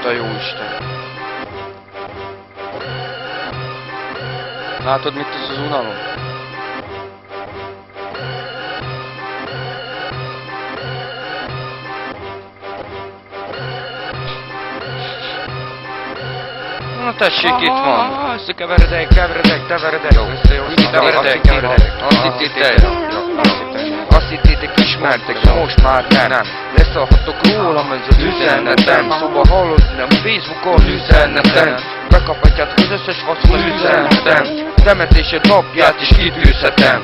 Atya jóisten. Látod, mit tesz az unalom? Na tessék, itt van! Összekeveredek, keveredek, teveredek, teveredek, keveredek. Azt hittétek ismertek, de most már nem. Leszalhattok rólam, ez az üzenetem. Szóval hallod, nem Facebookon üzenetem. Bekaphatjátok az összes faszom az üzenetem. Temetésed napját is kitűzhetem.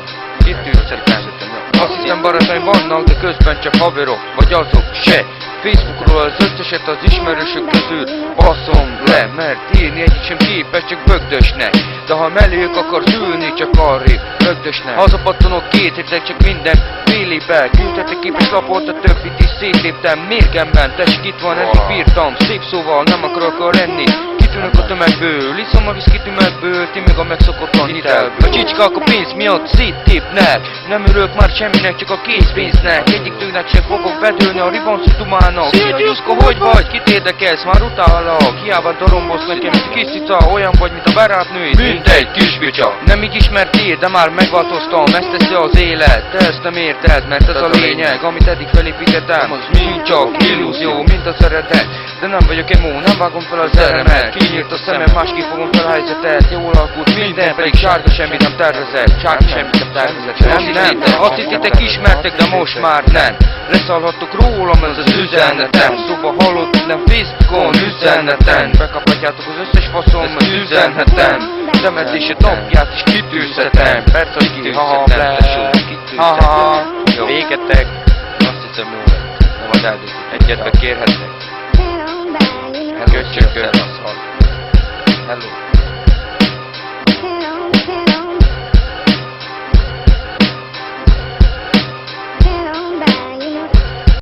Azt hiszem barátaim vannak, de közben csak haverok, vagy azok se. Facebookról az összeset az ismerősök közül baszom le, mert írni egyik sem képes, csak bögdösnek. De ha melléjük akarsz ülni, csak arrébb bögdösnek. Hazapattanok két hétre, csak minden félébe. Küldhetek képes lapot, a többit is szétléptem. Mérgemben, tessék itt van, eddig bírtam. Szép szóval nem akarok lenni. Kitűnök a tömegből, iszom a viszkit ümegből, ti meg a megszokottan hitelből. A csicskák a pénz miatt széttépnek. Nem örülök már semminek, csak a készpénznek. Egyik sem fogok bedőlni a riboncutumának. Szia Gyuszka, hogy vagy? Kit érdekelsz? Már utálak. Hiába dorombolsz nekem, mint kis cica. Olyan vagy, mint a barátnői, mint egy kisbicsa. Nem így ismertél, de már megváltoztam. Ezt teszi az élet, te ezt nem érted, mert ez a lényeg. Amit eddig felépítettem, az mind csak illúzió, mint az eredet. De nem vagyok emo, nem vágom fel a zeremet. Kinyírt a szemem, másképp fogom fel a helyzetet. Jól alakult minden, pedig sárga semmit nem tervezett. Sárga semmit nem tervezett. Nem, azt hittétek ismertek, de most már nem. Leszalhattok rólam, ez az üzenetem. Szóval hallott, nem Facebookon üzenetem. Bekaphatjátok az összes faszom, az üzenetem. Temetésed napját is kitűzhetem. Persze, hogy kitűzhetem, haha. Végetek. Azt hiszem jó lett. Nem ad eldőt. Egyetbe kérhetek. Köcsökön. Hello.